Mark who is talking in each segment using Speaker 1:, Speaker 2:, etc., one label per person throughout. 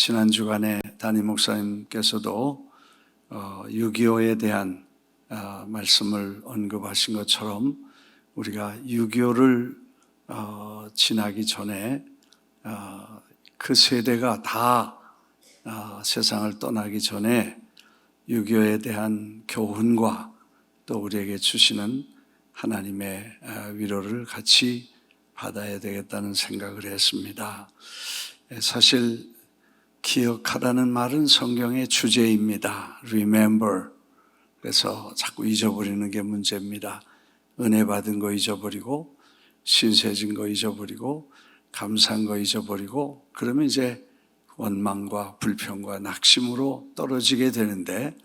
Speaker 1: 지난 주간에 담임 목사님께서도 6.25에 대한 말씀을 언급하신 것처럼 우리가 6.25를 지나기 전에 그 세대가 다 세상을 떠나기 전에 6.25에 대한 교훈과 또 우리에게 주시는 하나님의 위로를 같이 받아야 되겠다는 생각을 했습니다. 사실 기억하라는 말은 성경의 주제입니다. Remember. 그래서 자꾸 잊어버리는 게 문제입니다. 은혜 받은 거 잊어버리고 신세진 거 잊어버리고 감사한 거 잊어버리고 그러면 이제 원망과 불평과 낙심으로 떨어지게 되는데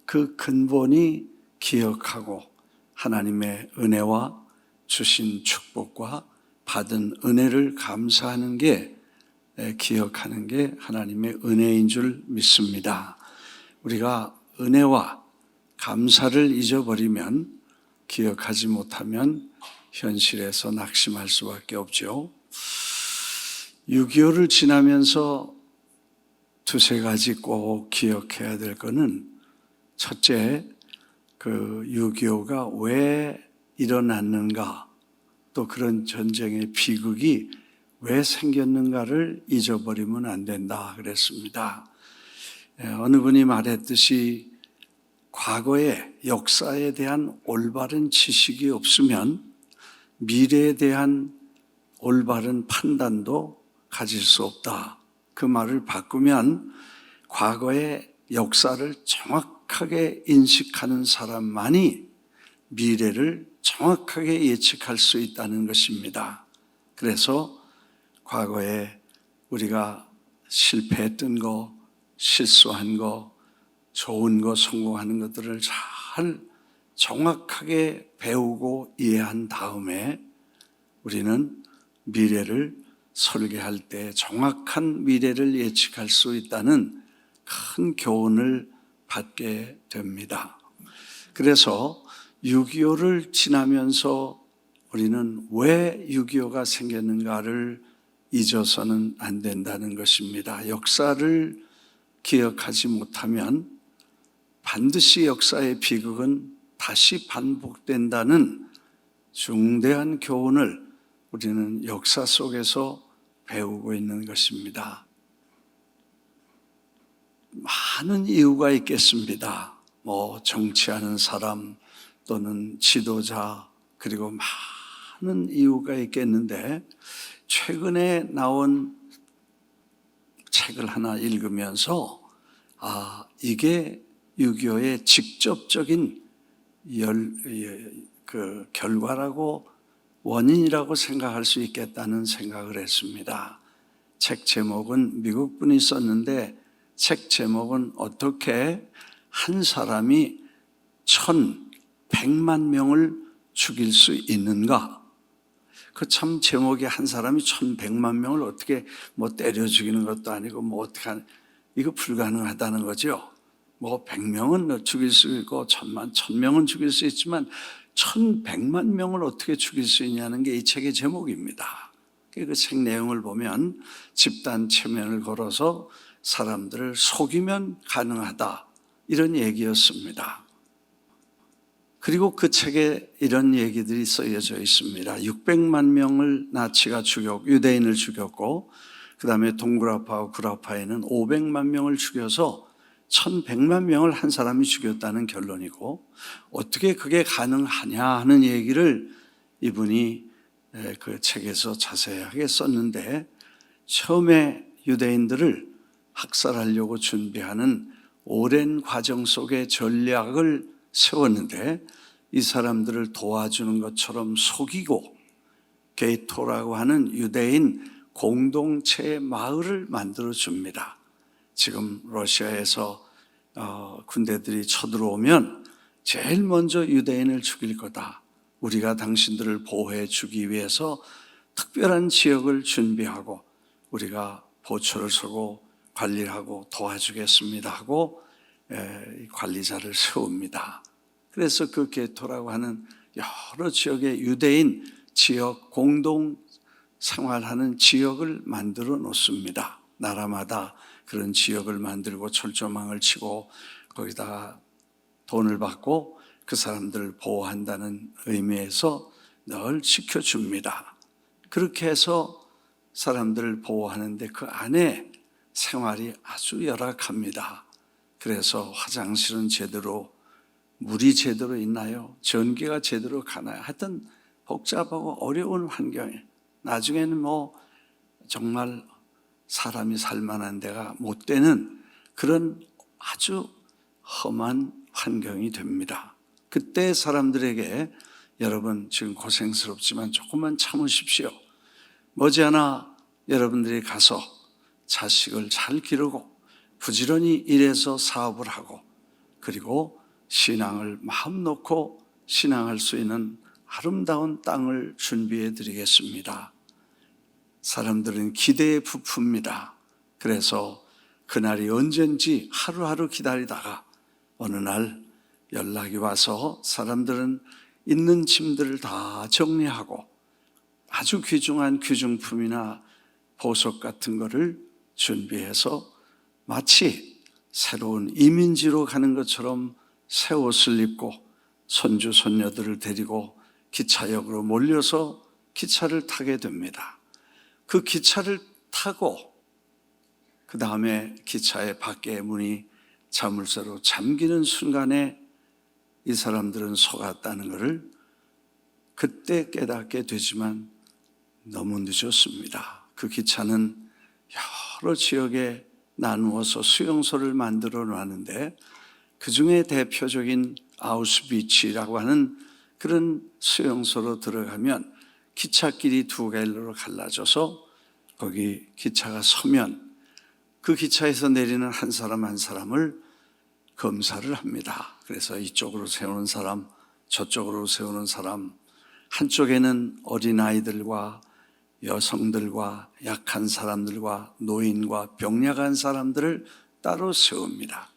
Speaker 1: 그 근본이 기억하고 하나님의 은혜와 주신 축복과 받은 은혜를 감사하는 게 기억하는 게 하나님의 은혜인 줄 믿습니다. 우리가 은혜와 감사를 잊어버리면 기억하지 못하면 현실에서 낙심할 수밖에 없죠. 6.25를 지나면서 두세 가지 꼭 기억해야 될 거는 첫째, 그 6.25가 왜 일어났는가 또 그런 전쟁의 비극이 왜 생겼는가를 잊어버리면 안 된다 그랬습니다. 어느 분이 말했듯이 과거의 역사에 대한 올바른 지식이 없으면 미래에 대한 올바른 판단도 가질 수 없다. 그 말을 바꾸면 과거의 역사를 정확하게 인식하는 사람만이 미래를 정확하게 예측할 수 있다는 것입니다. 그래서 과거에 우리가 실패했던 거, 실수한 거, 좋은 거, 성공하는 것들을 잘 정확하게 배우고 이해한 다음에 우리는 미래를 설계할 때 정확한 미래를 예측할 수 있다는 큰 교훈을 받게 됩니다. 그래서 6.25를 지나면서 우리는 왜 6.25가 생겼는가를 잊어서는 안 된다는 것입니다. 역사를 기억하지 못하면 반드시 역사의 비극은 다시 반복된다는 중대한 교훈을 우리는 역사 속에서 배우고 있는 것입니다. 많은 이유가 있겠습니다. 정치하는 사람 또는 지도자 그리고 많은 이유가 있겠는데 최근에 나온 책을 하나 읽으면서 이게 6.25의 직접적인 결과라고 원인이라고 생각할 수 있겠다는 생각을 했습니다. 책 제목은 미국 분이 썼는데 책 제목은 어떻게 한 사람이 1,100만 명을 죽일 수 있는가? 그 참 제목이 한 사람이 1,100만 명을 어떻게 때려 죽이는 것도 아니고 이거 불가능하다는 거죠. 100명은 죽일 수 있고 1,000명은 죽일 수 있지만 1,100만 명을 어떻게 죽일 수 있냐는 게 이 책의 제목입니다. 그 책 내용을 보면 집단 체면을 걸어서 사람들을 속이면 가능하다 이런 얘기였습니다. 그리고 그 책에 이런 얘기들이 쓰여져 있습니다. 600만 명을 나치가 유대인을 죽였고 그 다음에 동굴아파와 구라파에는 500만 명을 죽여서 1,100만 명을 한 사람이 죽였다는 결론이고 어떻게 그게 가능하냐 하는 얘기를 이분이 그 책에서 자세하게 썼는데 처음에 유대인들을 학살하려고 준비하는 오랜 과정 속에 전략을 세웠는데 이 사람들을 도와주는 것처럼 속이고 게이토라고 하는 유대인 공동체의 마을을 만들어 줍니다. 지금 러시아에서 군대들이 쳐들어오면 제일 먼저 유대인을 죽일 거다. 우리가 당신들을 보호해 주기 위해서 특별한 지역을 준비하고 우리가 보초를 서고 관리를 하고 도와주겠습니다 하고 관리자를 세웁니다. 그래서 그 게토라고 하는 여러 지역의 유대인 지역 공동 생활하는 지역을 만들어 놓습니다. 나라마다 그런 지역을 만들고 철조망을 치고 거기다가 돈을 받고 그 사람들을 보호한다는 의미에서 늘 지켜줍니다. 그렇게 해서 사람들을 보호하는데 그 안에 생활이 아주 열악합니다. 그래서 화장실은 제대로, 물이 제대로 있나요? 전기가 제대로 가나요? 하여튼 복잡하고 어려운 환경에 나중에는 정말 사람이 살만한 데가 못 되는 그런 아주 험한 환경이 됩니다. 그때 사람들에게 여러분 지금 고생스럽지만 조금만 참으십시오. 머지않아 여러분들이 가서 자식을 잘 기르고 부지런히 일해서 사업을 하고 그리고 신앙을 마음 놓고 신앙할 수 있는 아름다운 땅을 준비해 드리겠습니다. 사람들은 기대에 부푼니다. 그래서 그날이 언젠지 하루하루 기다리다가 어느 날 연락이 와서 사람들은 있는 짐들을 다 정리하고 아주 귀중한 귀중품이나 보석 같은 거를 준비해서 마치 새로운 이민지로 가는 것처럼 새 옷을 입고 손주 손녀들을 데리고 기차역으로 몰려서 기차를 타게 됩니다. 그 기차를 타고 그 다음에 기차의 밖에 문이 자물쇠로 잠기는 순간에 이 사람들은 속았다는 것을 그때 깨닫게 되지만 너무 늦었습니다. 그 기차는 여러 지역에 나누어서 수용소를 만들어 놨는데 그 중에 대표적인 아우슈비츠라고 하는 그런 수용소로 들어가면 기찻길이 두 갈래로 갈라져서 거기 기차가 서면 그 기차에서 내리는 한 사람 한 사람을 검사를 합니다. 그래서 이쪽으로 세우는 사람, 저쪽으로 세우는 사람, 한쪽에는 어린아이들과 여성들과 약한 사람들과 노인과 병약한 사람들을 따로 세웁니다.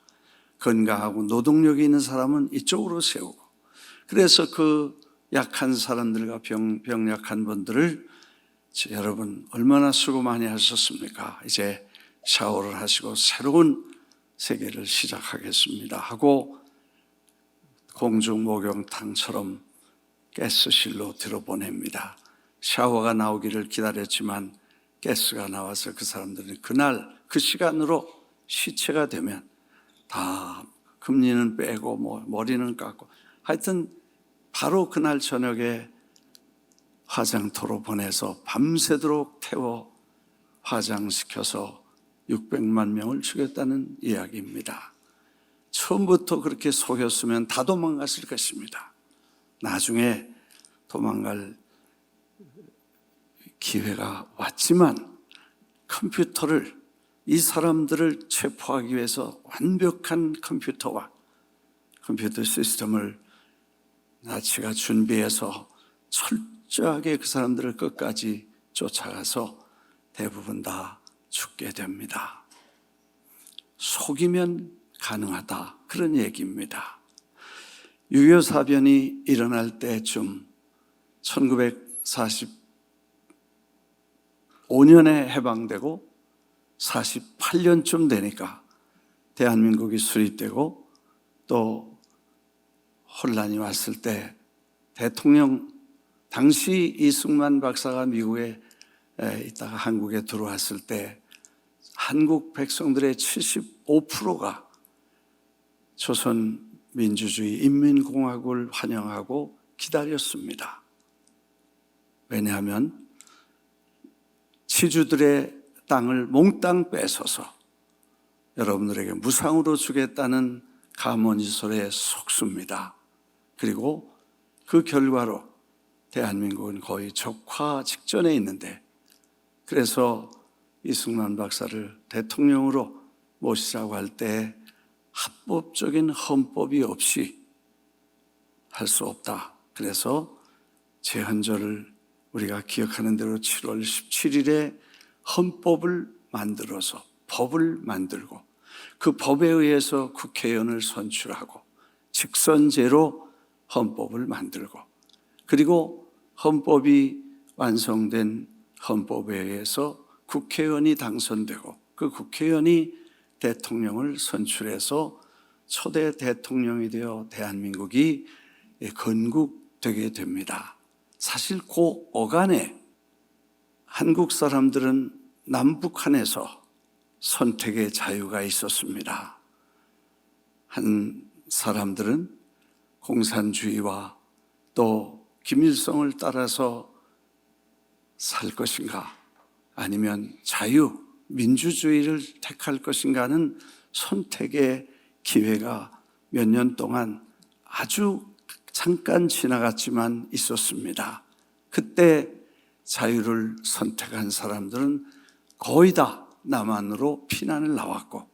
Speaker 1: 건강하고 노동력이 있는 사람은 이쪽으로 세우고, 그래서 그 약한 사람들과 병약한 분들을 여러분 얼마나 수고 많이 하셨습니까? 이제 샤워를 하시고 새로운 세계를 시작하겠습니다 하고 공중 목욕탕처럼 가스실로 들어보냅니다. 샤워가 나오기를 기다렸지만 가스가 나와서 그 사람들은 그날 그 시간으로 시체가 되면 다 금리는 빼고 머리는 깎고 하여튼 바로 그날 저녁에 화장터로 보내서 밤새도록 태워 화장시켜서 600만 명을 죽였다는 이야기입니다. 처음부터 그렇게 속였으면 다 도망갔을 것입니다. 나중에 도망갈 기회가 왔지만 컴퓨터를, 이 사람들을 체포하기 위해서 완벽한 컴퓨터 시스템을 나치가 준비해서 철저하게 그 사람들을 끝까지 쫓아가서 대부분 다 죽게 됩니다. 속이면 가능하다, 그런 얘기입니다. 6.25 사변이 일어날 때쯤 1945년에 해방되고 48년쯤 되니까 대한민국이 수립되고 또 혼란이 왔을 때 대통령, 당시 이승만 박사가 미국에 있다가 한국에 들어왔을 때 한국 백성들의 75%가 조선민주주의 인민공화국을 환영하고 기다렸습니다. 왜냐하면 치주들의 땅을 몽땅 뺏어서 여러분들에게 무상으로 주겠다는 가문이설에 속습니다. 그리고 그 결과로 대한민국은 거의 적화 직전에 있는데, 그래서 이승만 박사를 대통령으로 모시자고 할 때 합법적인 헌법이 없이 할 수 없다. 그래서 제헌절을 우리가 기억하는 대로 7월 17일에 헌법을 만들어서 법을 만들고 그 법에 의해서 국회의원을 선출하고 직선제로 헌법을 만들고, 그리고 헌법이 완성된 헌법에 의해서 국회의원이 당선되고 그 국회의원이 대통령을 선출해서 초대 대통령이 되어 대한민국이 건국되게 됩니다. 사실 그 어간에 한국 사람들은 남북한에서 선택의 자유가 있었습니다. 한 사람들은 공산주의와 또 김일성을 따라서 살 것인가 아니면 자유, 민주주의를 택할 것인가는 선택의 기회가 몇 년 동안 아주 잠깐 지나갔지만 있었습니다. 그때 자유를 선택한 사람들은 거의 다 남한으로 피난을 나왔고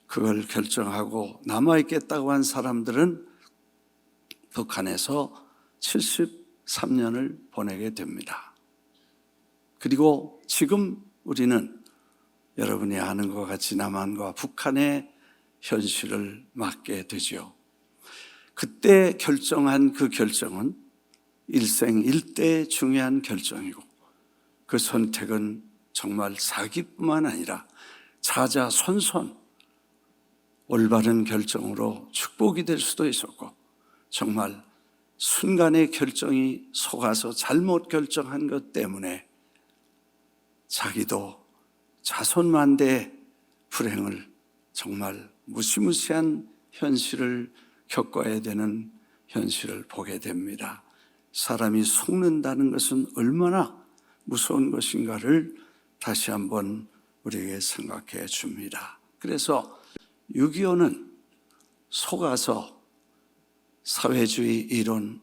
Speaker 1: 그걸 결정하고 남아있겠다고 한 사람들은 북한에서 73년을 보내게 됩니다. 그리고 지금 우리는 여러분이 아는 것 같이 남한과 북한의 현실을 맞게 되죠. 그때 결정한 그 결정은 일생 일대의 중요한 결정이고 그 선택은 정말 사기뿐만 아니라 자자손손 올바른 결정으로 축복이 될 수도 있었고 정말 순간의 결정이 속아서 잘못 결정한 것 때문에 자기도 자손만대의 불행을 정말 무시무시한 현실을 겪어야 되는 현실을 보게 됩니다. 사람이 속는다는 것은 얼마나 무서운 것인가를 다시 한번 우리에게 생각해 줍니다. 그래서 6.25는 속아서 사회주의 이론,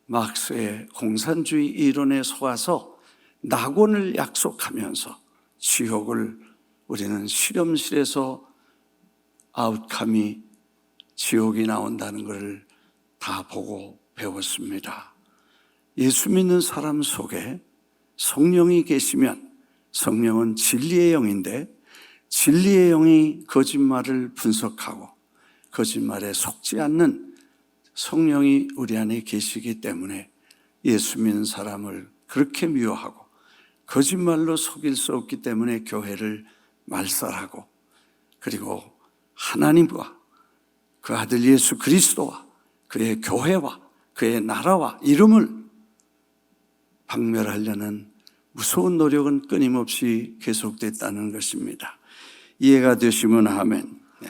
Speaker 1: 막스의 공산주의 이론에 속아서 낙원을 약속하면서 지옥을 우리는 실험실에서 아웃컴이 지옥이 나온다는 것을 다 보고 배웠습니다. 예수 믿는 사람 속에 성령이 계시면 성령은 진리의 영인데 진리의 영이 거짓말을 분석하고 거짓말에 속지 않는 성령이 우리 안에 계시기 때문에 예수 믿는 사람을 그렇게 미워하고 거짓말로 속일 수 없기 때문에 교회를 말살하고 그리고 하나님과 그 아들 예수 그리스도와 그의 교회와 그의 나라와 이름을 박멸하려는 무서운 노력은 끊임없이 계속됐다는 것입니다. 이해가 되시면 아멘. 네.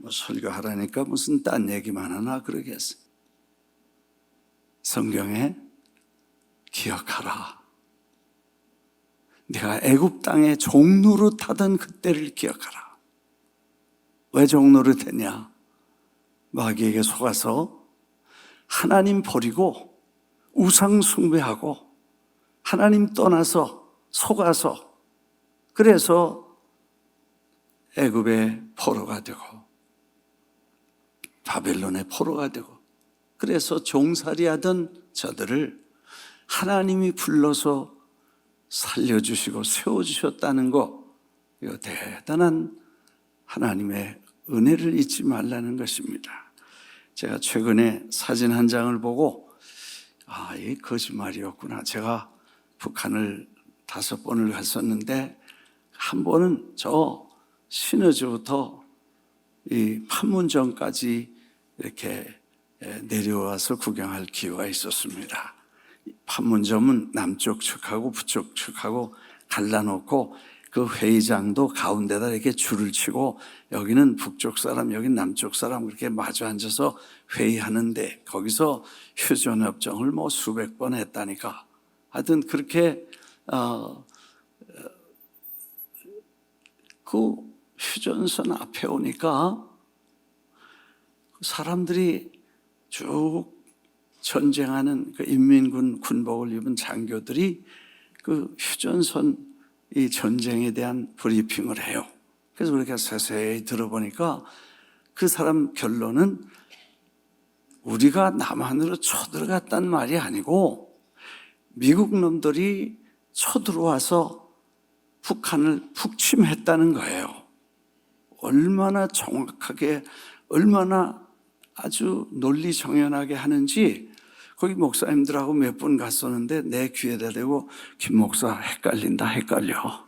Speaker 1: 설교하라니까 무슨 딴 얘기만 하나 그러겠어요. 성경에 기억하라. 내가 애굽 땅에 종노릇 하던 그때를 기억하라. 왜 종노릇 했냐? 마귀에게 속아서 하나님 버리고 우상 숭배하고 하나님 떠나서 속아서 그래서 애굽의 포로가 되고 바벨론의 포로가 되고 그래서 종살이하던 저들을 하나님이 불러서 살려주시고 세워주셨다는 거 이거 대단한 하나님의 은혜를 잊지 말라는 것입니다. 제가 최근에 사진 한 장을 보고 이게 거짓말이었구나. 제가 북한을 5번을 갔었는데 한 번은 저 신의주부터 이 판문점까지 이렇게 내려와서 구경할 기회가 있었습니다. 판문점은 남쪽 측하고 북쪽 측하고 갈라놓고 그 회의장도 가운데다 이렇게 줄을 치고 여기는 북쪽 사람, 여기는 남쪽 사람 그렇게 마주 앉아서 회의하는데 거기서 휴전협정을 뭐 수백 번 했다니까. 하여튼 그렇게 그 휴전선 앞에 오니까 사람들이 쭉 전쟁하는 그 인민군 군복을 입은 장교들이 그 휴전선 이 전쟁에 대한 브리핑을 해요. 그래서 우리가 세세히 들어보니까 그 사람 결론은 우리가 남한으로 쳐들어갔단 말이 아니고 미국 놈들이 쳐들어와서 북한을 북침했다는 거예요. 얼마나 정확하게 얼마나 아주 논리정연하게 하는지 거기 목사님들하고 몇 분 갔었는데 내 귀에다 대고 김 목사 헷갈린다 헷갈려.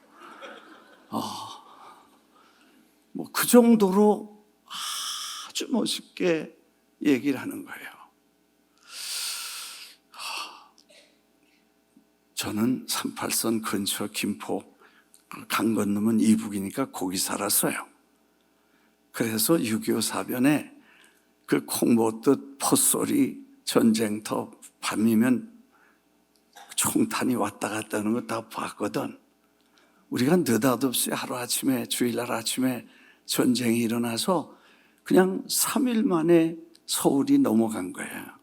Speaker 1: 뭐 그 정도로 아주 멋있게 얘기를 하는 거예요. 저는 38선 근처 김포 강 건너면 이북이니까 거기 살았어요. 그래서 6.25 사변에 그 콩 먹듯 포소리, 전쟁터, 밤이면 총탄이 왔다 갔다 하는 거 다 봤거든. 우리가 느닷없이 하루아침에, 주일날 아침에 전쟁이 일어나서 그냥 3일 만에 서울이 넘어간 거예요.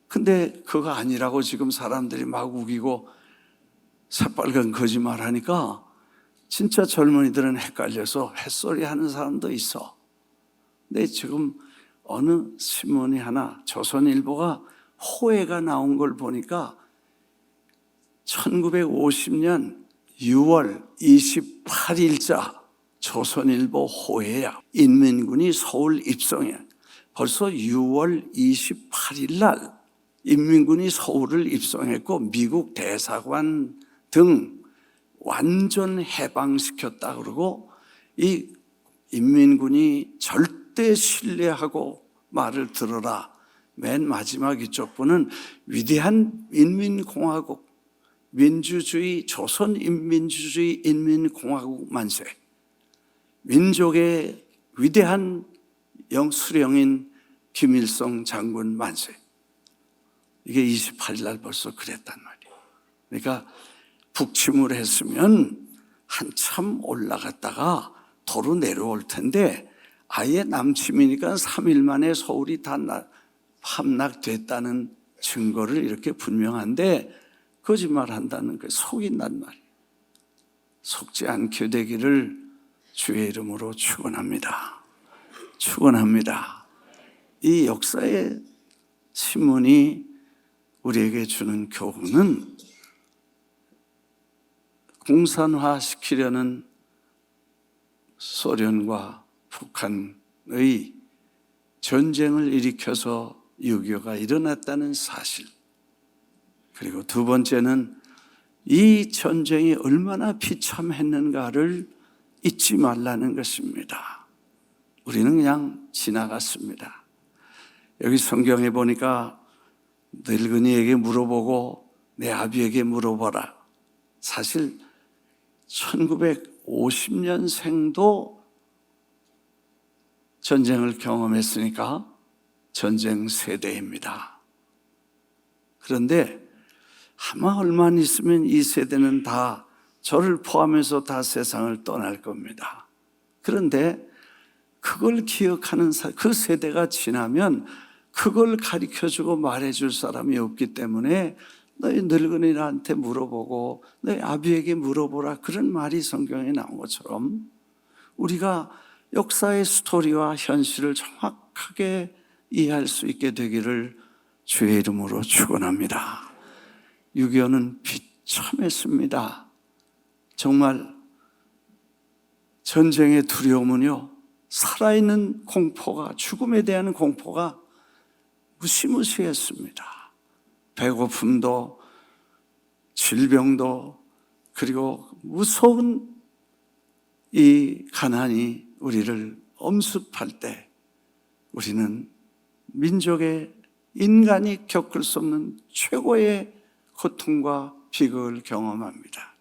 Speaker 1: 근데 그거 아니라고 지금 사람들이 막 우기고 새빨간 거짓말 하니까 진짜 젊은이들은 헷갈려서 햇소리 하는 사람도 있어. 근데 지금 어느 신문이 하나, 조선일보가 호해가 나온 걸 보니까 1950년 6월 28일자 조선일보 호해야. 인민군이 서울 입성해. 벌써 6월 28일 날 인민군이 서울을 입성했고 미국 대사관 등 완전 해방시켰다 그러고, 이 인민군이 절대 신뢰하고 말을 들어라. 맨 마지막 이쪽 부는 위대한 인민공화국, 민주주의, 조선인민주주의 인민공화국 만세, 민족의 위대한 수령인 김일성 장군 만세. 이게 28일 날 벌써 그랬단 말이에요. 그러니까 북침을 했으면 한참 올라갔다가 도로 내려올 텐데 아예 남침이니까 3일 만에 서울이 다 함락됐다는 증거를 이렇게 분명한데 거짓말 한다는 그 속인단 말이에요. 속지 않게 되기를 주의 이름으로 축원합니다. 축원합니다. 이 역사의 신문이 우리에게 주는 교훈은 공산화시키려는 소련과 북한의 전쟁을 일으켜서 6.25가 일어났다는 사실, 그리고 두 번째는 이 전쟁이 얼마나 비참했는가를 잊지 말라는 것입니다. 우리는 그냥 지나갔습니다. 여기 성경에 보니까 늙은이에게 물어보고 내 아비에게 물어보라. 사실 1950년생도 전쟁을 경험했으니까 전쟁 세대입니다. 그런데 아마 얼마 안 있으면 이 세대는 다 저를 포함해서 다 세상을 떠날 겁니다. 그런데 그걸 기억하는 그 세대가 지나면 그걸 가르쳐주고 말해줄 사람이 없기 때문에 너희 늙은이한테 물어보고 너희 아비에게 물어보라, 그런 말이 성경에 나온 것처럼 우리가 역사의 스토리와 현실을 정확하게 이해할 수 있게 되기를 주의 이름으로 축원합니다. 6.25는 비참했습니다. 정말 전쟁의 두려움은요, 살아있는 공포가, 죽음에 대한 공포가 무시무시했습니다. 배고픔도 질병도, 그리고 무서운 이 가난이 우리를 엄습할 때 우리는 민족의, 인간이 겪을 수 없는 최고의 고통과 비극을 경험합니다.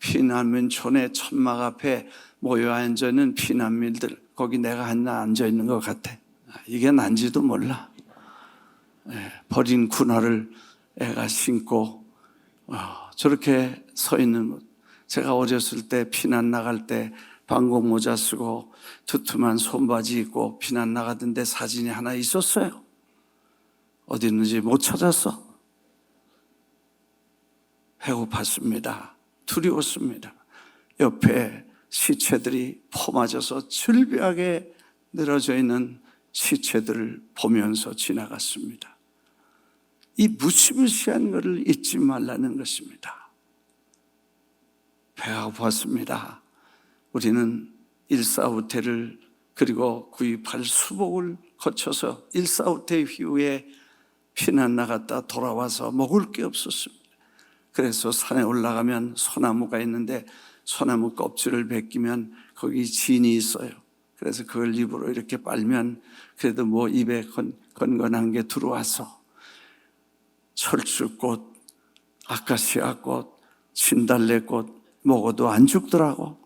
Speaker 1: 피난민촌의 천막 앞에 모여 앉아있는 피난민들, 거기 내가 하나 앉아있는 것 같아. 이게 난지도 몰라. 버린 군화를 애가 신고 저렇게 서 있는 것. 제가 어렸을 때 피난 나갈 때 방공 모자 쓰고 두툼한 손바지 입고 피난 나가던데 사진이 하나 있었어요. 어디 있는지 못 찾았어. 배고팠습니다. 두려웠습니다. 옆에 시체들이 포맞아서 절벽에 늘어져 있는 시체들을 보면서 지나갔습니다. 이 무시무시한 것을 잊지 말라는 것입니다. 배가 고팠습니다. 우리는 1.4후퇴를 그리고 9.28 수복을 거쳐서 1.4후퇴 이후에 피난 나갔다 돌아와서 먹을 게 없었습니다. 그래서 산에 올라가면 소나무가 있는데 소나무 껍질을 벗기면 거기 진이 있어요. 그래서 그걸 입으로 이렇게 빨면 그래도 뭐 입에 건건한 게 들어와서 철쭉꽃, 아카시아꽃, 진달래꽃 먹어도 안 죽더라고.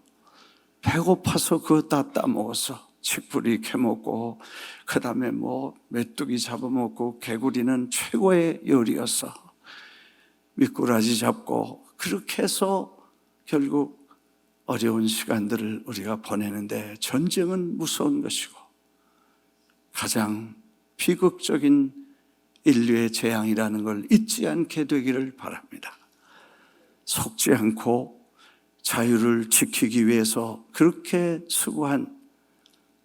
Speaker 1: 배고파서 그거 다 따먹었어. 칡뿌리 캐먹고 그 다음에 뭐 메뚜기 잡아먹고, 개구리는 최고의 요리였어. 미꾸라지 잡고 그렇게 해서 결국 어려운 시간들을 우리가 보내는데, 전쟁은 무서운 것이고 가장 비극적인 인류의 재앙이라는 걸 잊지 않게 되기를 바랍니다. 속지 않고 자유를 지키기 위해서 그렇게 수고한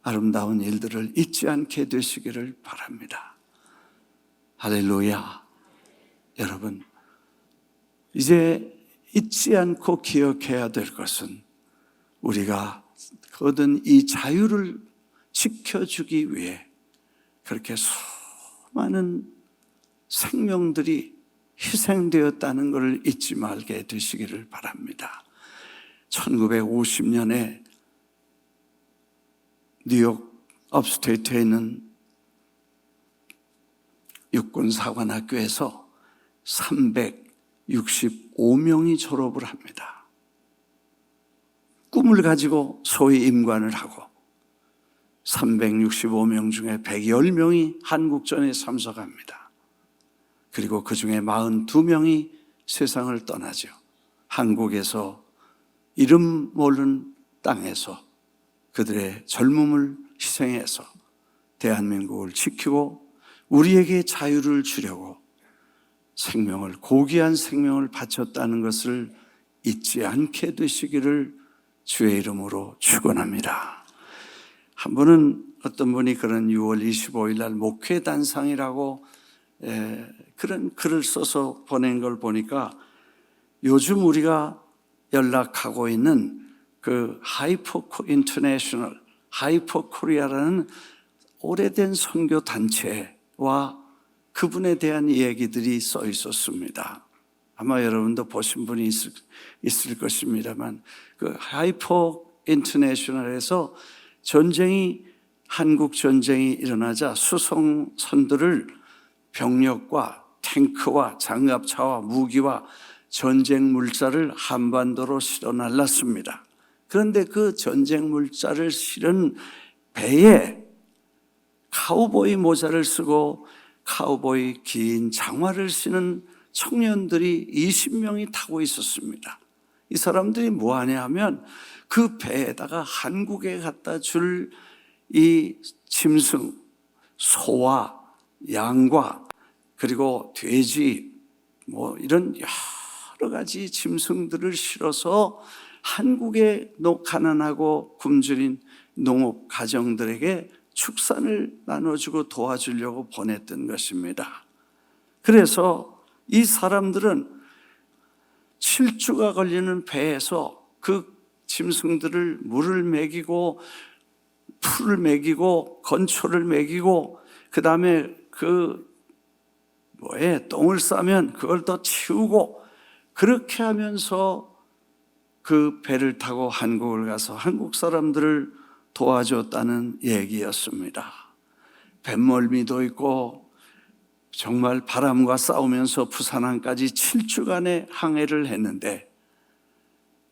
Speaker 1: 아름다운 일들을 잊지 않게 되시기를 바랍니다. 할렐루야. 여러분, 이제 잊지 않고 기억해야 될 것은 우리가 얻은 이 자유를 지켜주기 위해 그렇게 수많은 생명들이 희생되었다는 것을 잊지 말게 되시기를 바랍니다. 1950년에 뉴욕 업스테이트에 있는 육군사관학교에서 365명이 졸업을 합니다. 꿈을 가지고 소위 임관을 하고 365명 중에 110명이 한국전에 참석합니다. 그리고 그 중에 42명이 세상을 떠나죠. 한국에서 이름 모르는 땅에서 그들의 젊음을 희생해서 대한민국을 지키고 우리에게 자유를 주려고 생명을, 고귀한 생명을 바쳤다는 것을 잊지 않게 되시기를 주의 이름으로 축원합니다. 한 번은 어떤 분이 그런 6월 25일 날 목회단상이라고 그런 글을 써서 보낸 걸 보니까, 요즘 우리가 연락하고 있는 그 하이퍼 인터내셔널, 하이퍼 코리아라는 오래된 선교 단체와 그분에 대한 얘기들이 써 있었습니다. 아마 여러분도 보신 분이 있을 것입니다만, 그 하이퍼 인터내셔널에서 한국 전쟁이 일어나자 수송선들을 병력과 탱크와 장갑차와 무기와 전쟁 물자를 한반도로 실어 날랐습니다. 그런데 그 전쟁 물자를 실은 배에 카우보이 모자를 쓰고 카우보이 긴 장화를 신은 청년들이 20명이 타고 있었습니다. 이 사람들이 뭐 하냐 하면 그 배에다가 한국에 갖다 줄 이 짐승, 소와 양과 그리고 돼지 뭐 이런 여러 가지 짐승들을 실어서 한국의 가난하고 굶주린 농업 가정들에게 축산을 나눠주고 도와주려고 보냈던 것입니다. 그래서 이 사람들은 7주가 걸리는 배에서 그 짐승들을 물을 먹이고 풀을 먹이고 건초를 먹이고 그 다음에 똥을 싸면 그걸 더 치우고 그렇게 하면서 그 배를 타고 한국을 가서 한국 사람들을 도와줬다는 얘기였습니다. 뱃멀미도 있고 정말 바람과 싸우면서 부산항까지 7주간의 항해를 했는데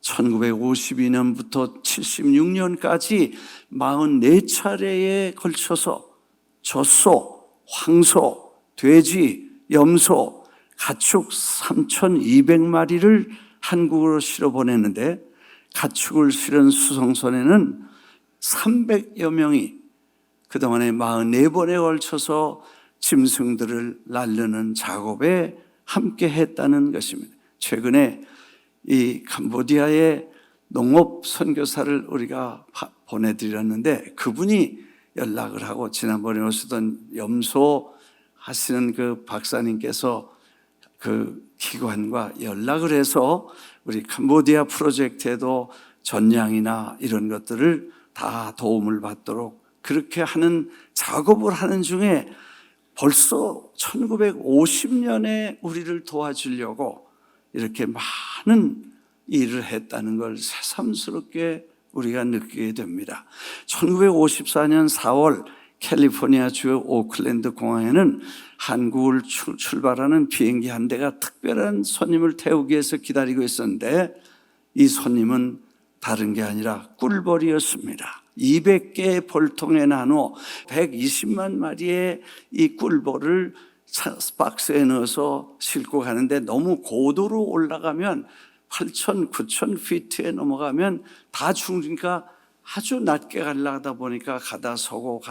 Speaker 1: 1952년부터 76년까지 44차례에 걸쳐서 젖소, 황소, 돼지, 염소, 가축 3,200마리를 한국으로 실어 보냈는데, 가축을 실은 수송선에는 300여 명이 그동안에 44번에 걸쳐서 짐승들을 날르는 작업에 함께 했다는 것입니다. 최근에 이 캄보디아의 농업 선교사를 우리가 보내드렸는데, 그분이 연락을 하고 지난번에 오시던 염소 하시는 그 박사님께서 그 기관과 연락을 해서 우리 캄보디아 프로젝트에도 전량이나 이런 것들을 다 도움을 받도록 그렇게 하는 작업을 하는 중에, 벌써 1950년에 우리를 도와주려고 이렇게 많은 일을 했다는 걸 새삼스럽게 우리가 느끼게 됩니다. 1954년 4월 캘리포니아 주 오클랜드 공항에는 한국을 출발하는 비행기 한 대가 특별한 손님을 태우기 위해서 기다리고 있었는데 이 손님은 다른 게 아니라 꿀벌이었습니다. 200개의 벌통에 나누어 120만 마리의 이 꿀벌을 박스에 넣어서 싣고 가는데 너무 고도로 올라가면 8,000, 9,000피트에 넘어가면 다 죽으니까 아주 낮게 가려다 보니까 가다 서고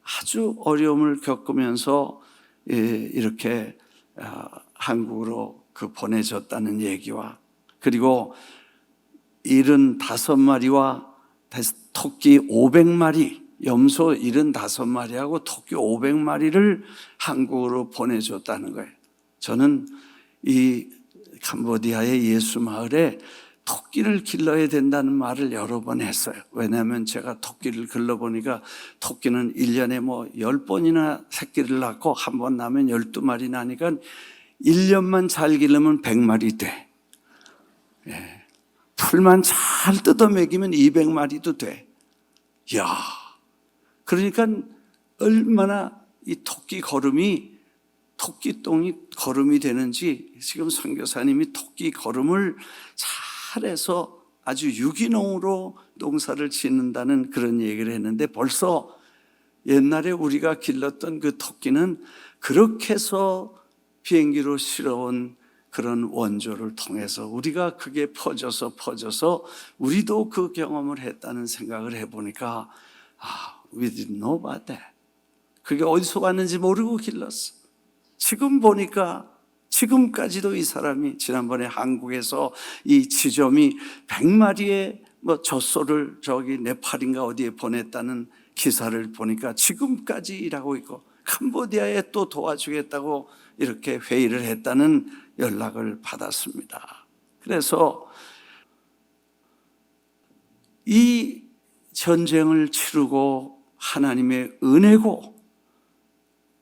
Speaker 1: 아주 어려움을 겪으면서 이렇게 한국으로 보내졌다는 얘기와 그리고 75마리와 토끼 500마리, 염소 75마리하고 토끼 500마리를 한국으로 보내줬다는 거예요. 저는 이 캄보디아의 예수 마을에 토끼를 길러야 된다는 말을 여러 번 했어요. 왜냐하면 제가 토끼를 길러보니까 토끼는 1년에 10번이나 새끼를 낳고 한 번 낳으면 12마리 나니까 1년만 잘 기르면 100마리 돼. 예. 풀만 잘 뜯어 먹이면 200마리도 돼. 이야. 그러니까 얼마나 이 토끼똥이 걸음이 되는지 지금 선교사님이 토끼 걸음을 잘해서 아주 유기농으로 농사를 짓는다는 그런 얘기를 했는데 벌써 옛날에 우리가 길렀던 그 토끼는 그렇게 해서 비행기로 실어온 그런 원조를 통해서 우리가 그게 퍼져서 우리도 그 경험을 했다는 생각을 해보니까 we didn't know about that. 그게 어디서 왔는지 모르고 길렀어. 지금 보니까 지금까지도 이 사람이 지난번에 한국에서 이 지점이 100마리의 젖소를 저기 네팔인가 어디에 보냈다는 기사를 보니까 지금까지 일하고 있고 캄보디아에 또 도와주겠다고 이렇게 회의를 했다는 연락을 받았습니다. 그래서 이 전쟁을 치르고 하나님의 은혜고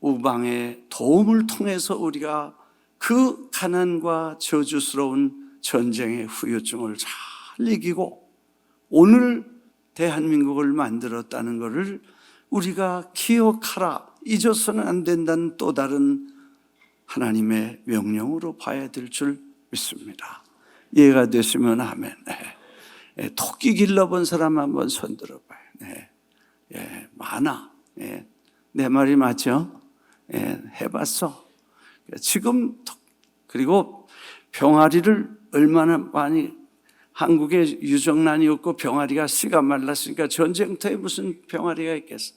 Speaker 1: 우방의 도움을 통해서 우리가 그 가난과 저주스러운 전쟁의 후유증을 잘 이기고 오늘 대한민국을 만들었다는 것을 우리가 기억하라, 잊어서는 안 된다는 또 다른 하나님의 명령으로 봐야 될 줄 믿습니다. 이해가 되시면 아멘. 네. 토끼 길러본 사람 한번 손 들어봐요. 네. 많아. 네. 내 말이 맞죠? 해봤어. 지금 그리고 병아리를 얼마나 많이 한국에 유정란이 없고 병아리가 씨가 말랐으니까 전쟁터에 무슨 병아리가 있겠어.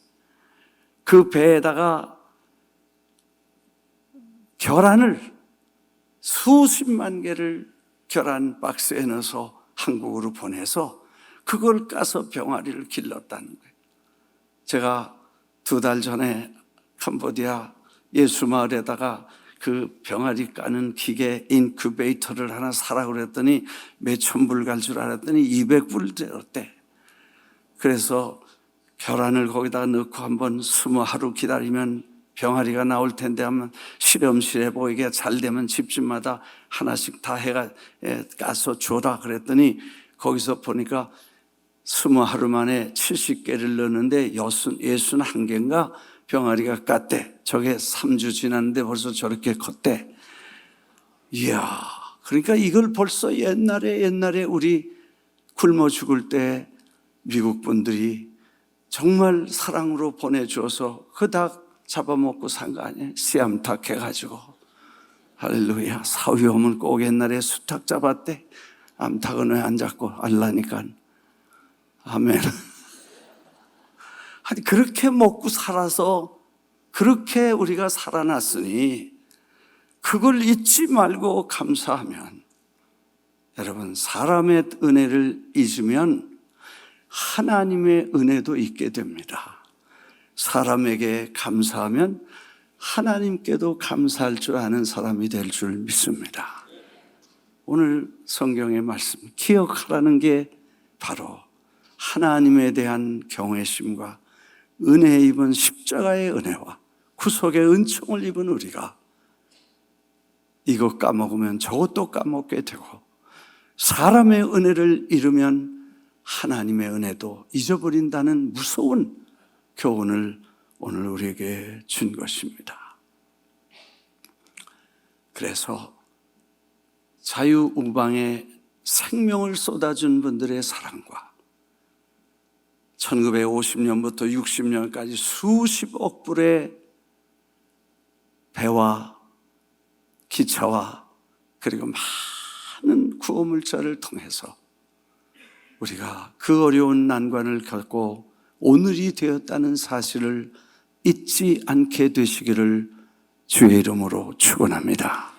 Speaker 1: 그 배에다가 계란을 수십만 개를 계란 박스에 넣어서 한국으로 보내서 그걸 까서 병아리를 길렀다는 거예요. 제가 2달 전에 캄보디아 예수마을에다가 그 병아리 까는 기계 인큐베이터를 하나 사라고 그랬더니 몇천 불 갈 줄 알았더니 200불 되었대. 그래서 계란을 거기다 넣고 한번 20하루 기다리면 병아리가 나올 텐데 하면 실험실에 보이게 잘 되면 집집마다 하나씩 다 해가 까서 줘라 그랬더니 거기서 보니까 20하루 만에 70개를 넣었는데 61개인가 병아리가 깠대. 저게 3주 지났는데 벌써 저렇게 컸대. 이야, 그러니까 이걸 벌써 옛날에 우리 굶어 죽을 때 미국 분들이 정말 사랑으로 보내주어서 그 닭 잡아먹고 산 거 아니에요? 씨암탉 해가지고. 할렐루야. 사위 오면 꼭 옛날에 수탉 잡았대. 암탉은 왜 안 잡고 알라니까. 아멘. 아니, 그렇게 먹고 살아서 그렇게 우리가 살아났으니 그걸 잊지 말고 감사하면, 여러분, 사람의 은혜를 잊으면 하나님의 은혜도 잊게 됩니다. 사람에게 감사하면 하나님께도 감사할 줄 아는 사람이 될 줄 믿습니다. 오늘 성경의 말씀 기억하라는 게 바로 하나님에 대한 경외심과 은혜 입은 십자가의 은혜와 구속의 은총을 입은 우리가 이것 까먹으면 저것도 까먹게 되고 사람의 은혜를 잃으면 하나님의 은혜도 잊어버린다는 무서운 교훈을 오늘 우리에게 준 것입니다. 그래서 자유우방에 생명을 쏟아준 분들의 사랑과 1950년부터 60년까지 수십억 불의 배와 기차와 그리고 많은 구호물자를 통해서 우리가 그 어려운 난관을 겪고 오늘이 되었다는 사실을 잊지 않게 되시기를 주의 이름으로 축원합니다.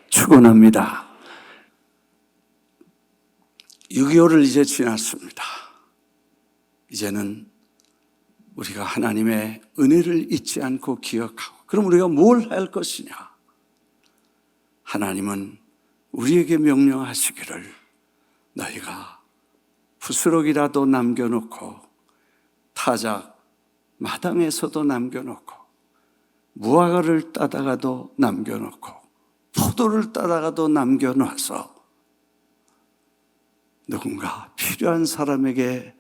Speaker 1: 축원합니다. 6.25를 이제 지났습니다. 이제는 우리가 하나님의 은혜를 잊지 않고 기억하고, 그럼 우리가 뭘 할 것이냐? 하나님은 우리에게 명령하시기를 너희가 부스럭이라도 남겨놓고 타작 마당에서도 남겨놓고 무화과를 따다가도 남겨놓고 포도를 따다가도 남겨놔서 누군가 필요한 사람에게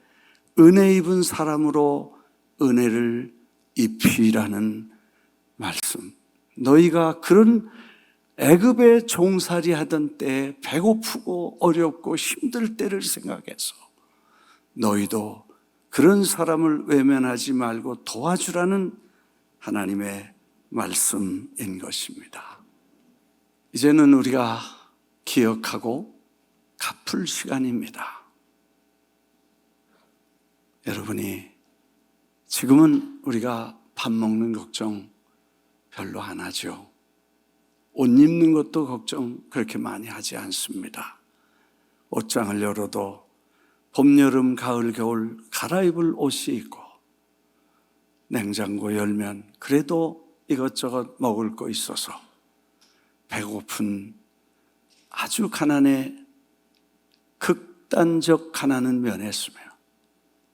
Speaker 1: 은혜 입은 사람으로 은혜를 입히라는 말씀. 너희가 그런 애굽에 종살이 하던 때에 배고프고 어렵고 힘들 때를 생각해서 너희도 그런 사람을 외면하지 말고 도와주라는 하나님의 말씀인 것입니다. 이제는 우리가 기억하고 갚을 시간입니다. 여러분이 지금은 우리가 밥 먹는 걱정 별로 안 하죠. 옷 입는 것도 걱정 그렇게 많이 하지 않습니다. 옷장을 열어도 봄, 여름, 가을, 겨울 갈아입을 옷이 있고 냉장고 열면 그래도 이것저것 먹을 거 있어서 배고픈 아주 가난에 극단적 가난은 면했으며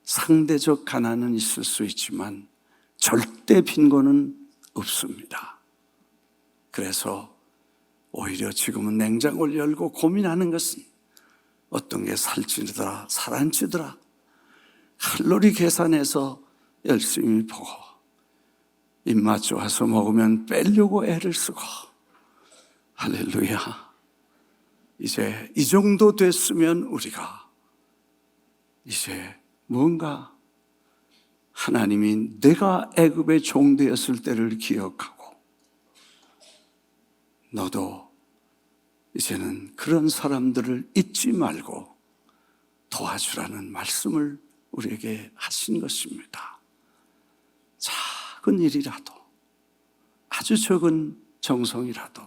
Speaker 1: 상대적 가난은 있을 수 있지만 절대 빈곤은 없습니다. 그래서 오히려 지금은 냉장고를 열고 고민하는 것은 어떤 게 살찌더라, 살 안 찌더라, 칼로리 계산해서 열심히 보고 입맛 좋아서 먹으면 빼려고 애를 쓰고 할렐루야. 이제 이 정도 됐으면 우리가 이제 뭔가 하나님이 내가 애굽의 종되었을 때를 기억하고 너도 이제는 그런 사람들을 잊지 말고 도와주라는 말씀을 우리에게 하신 것입니다. 작은 일이라도 아주 적은 정성이라도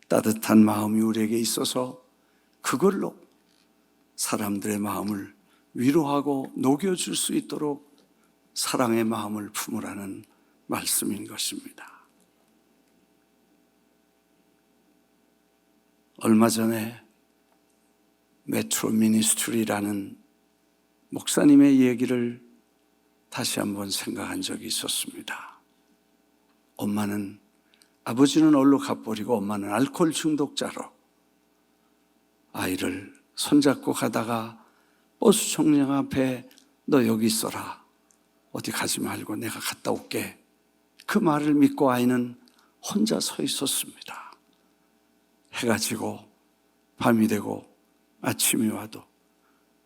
Speaker 1: 따뜻한 마음이 우리에게 있어서 그걸로 사람들의 마음을 위로하고 녹여줄 수 있도록 사랑의 마음을 품으라는 말씀인 것입니다. 얼마 전에 메트로 미니스트리라는 목사님의 얘기를 다시 한번 생각한 적이 있었습니다. 아버지는 얼로 가버리고 엄마는 알코올 중독자로 아이를 손잡고 가다가 버스 정류장 앞에 너 여기 있어라. 어디 가지 말고 내가 갔다 올게. 그 말을 믿고 아이는 혼자 서 있었습니다. 해가 지고 밤이 되고 아침이 와도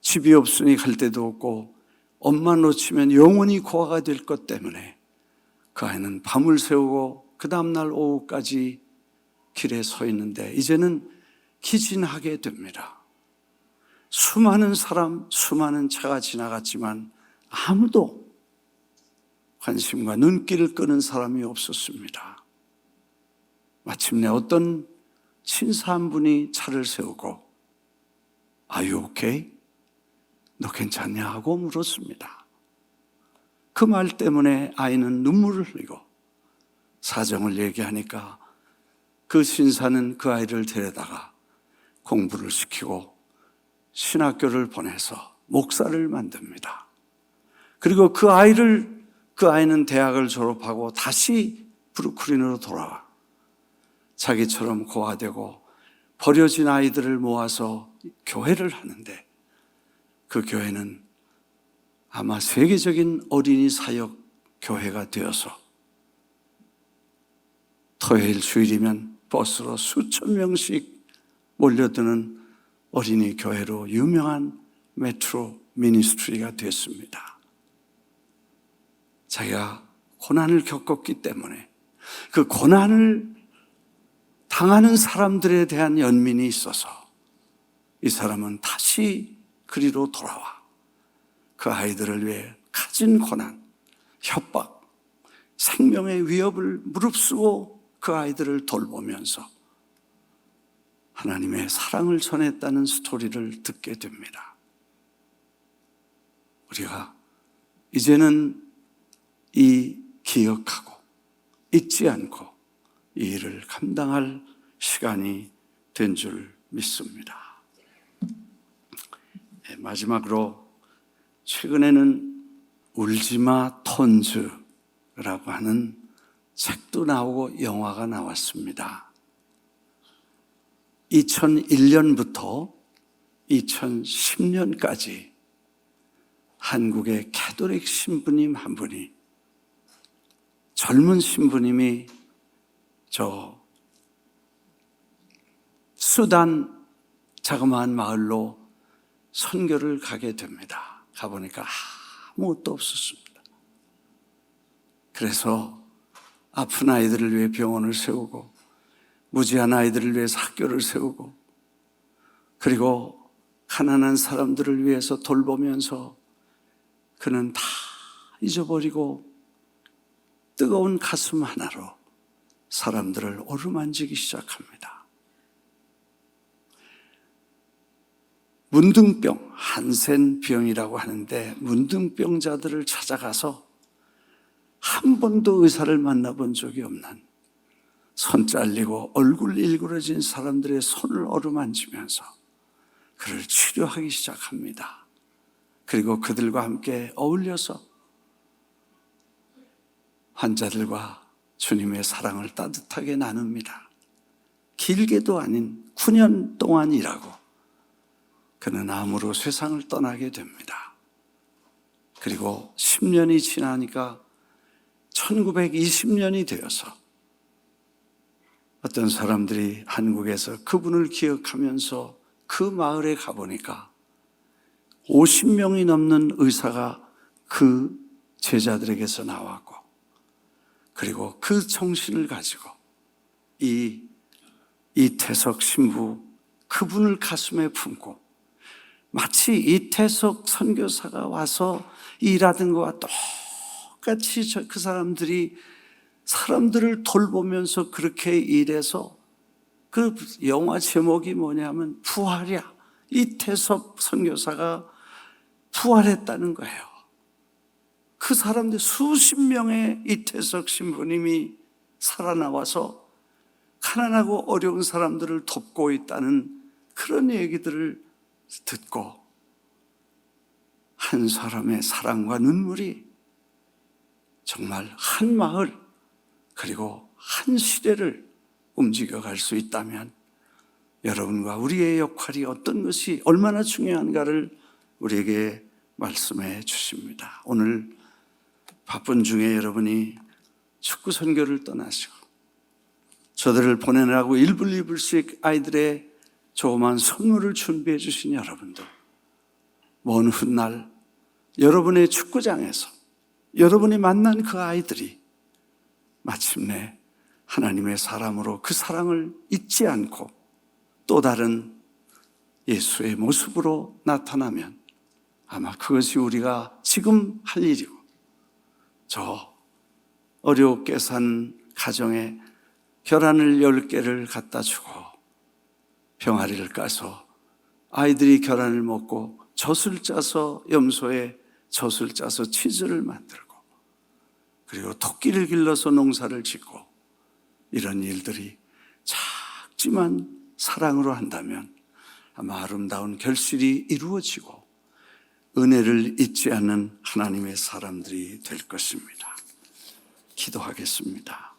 Speaker 1: 집이 없으니 갈 데도 없고 엄마 놓치면 영원히 고아가 될 것 때문에 그 아이는 밤을 새우고 그 다음날 오후까지 길에 서 있는데 이제는 기진하게 됩니다. 수많은 사람, 수많은 차가 지나갔지만 아무도 관심과 눈길을 끄는 사람이 없었습니다. 마침내 어떤 신사 한 분이 차를 세우고 Are you okay? 너 괜찮냐? 하고 물었습니다. 그 말 때문에 아이는 눈물을 흘리고 사정을 얘기하니까 그 신사는 그 아이를 데려다가 공부를 시키고 신학교를 보내서 목사를 만듭니다. 그리고 그 아이는 대학을 졸업하고 다시 브루클린으로 돌아와 자기처럼 고아되고 버려진 아이들을 모아서 교회를 하는데 그 교회는 아마 세계적인 어린이 사역 교회가 되어서 토요일 주일이면 버스로 수천 명씩 몰려드는 어린이 교회로 유명한 메트로 미니스트리가 됐습니다. 자기가 고난을 겪었기 때문에 그 고난을 당하는 사람들에 대한 연민이 있어서 이 사람은 다시 그리로 돌아와 그 아이들을 위해 가진 고난, 협박, 생명의 위협을 무릅쓰고 그 아이들을 돌보면서 하나님의 사랑을 전했다는 스토리를 듣게 됩니다. 우리가 이제는 이 기억하고 잊지 않고 이 일을 감당할 시간이 된 줄 믿습니다. 마지막으로 최근에는 울지마 톤즈라고 하는 책도 나오고 영화가 나왔습니다. 2001년부터 2010년까지 한국의 캐톨릭 신부님 한 분이, 젊은 신부님이 수단 자그마한 마을로 선교를 가게 됩니다. 가보니까 아무것도 없었습니다. 그래서 아픈 아이들을 위해 병원을 세우고 무지한 아이들을 위해서 학교를 세우고 그리고 가난한 사람들을 위해서 돌보면서 그는 다 잊어버리고 뜨거운 가슴 하나로 사람들을 어루만지기 시작합니다. 문둥병, 한센병이라고 하는데 문둥병자들을 찾아가서 한 번도 의사를 만나본 적이 없는 손 잘리고 얼굴 일그러진 사람들의 손을 어루만지면서 그를 치료하기 시작합니다. 그리고 그들과 함께 어울려서 환자들과 주님의 사랑을 따뜻하게 나눕니다. 길게도 아닌 9년 동안 일하고 그는 암으로 세상을 떠나게 됩니다. 그리고 10년이 지나니까 1920년이 되어서 어떤 사람들이 한국에서 그분을 기억하면서 그 마을에 가보니까 50명이 넘는 의사가 그 제자들에게서 나왔고 그리고 그 정신을 가지고 이태석 신부 그분을 가슴에 품고 마치 이태석 선교사가 와서 일하던 것과 똑같이 그 사람들이 사람들을 돌보면서 그렇게 일해서 그 영화 제목이 뭐냐면 부활이야. 이태석 선교사가 부활했다는 거예요. 그 사람들 수십 명의 이태석 신부님이 살아나와서 가난하고 어려운 사람들을 돕고 있다는 그런 얘기들을 듣고 한 사람의 사랑과 눈물이 정말 한 마을 그리고 한 시대를 움직여갈 수 있다면 여러분과 우리의 역할이 어떤 것이 얼마나 중요한가를 우리에게 말씀해 주십니다. 오늘 바쁜 중에 여러분이 축구 선교를 떠나시고 저들을 보내느라고 일불씩 아이들의 조그만 선물을 준비해 주신 여러분들, 먼 훗날 여러분의 축구장에서 여러분이 만난 그 아이들이 마침내 하나님의 사람으로 그 사랑을 잊지 않고 또 다른 예수의 모습으로 나타나면 아마 그것이 우리가 지금 할 일이고 저 어렵게 산 가정에 계란을 10개를 갖다 주고 병아리를 까서 아이들이 계란을 먹고 젖을 짜서 염소에 젖을 짜서 치즈를 만들고 그리고 토끼를 길러서 농사를 짓고 이런 일들이 작지만 사랑으로 한다면 아마 아름다운 결실이 이루어지고 은혜를 잊지 않는 하나님의 사람들이 될 것입니다. 기도하겠습니다.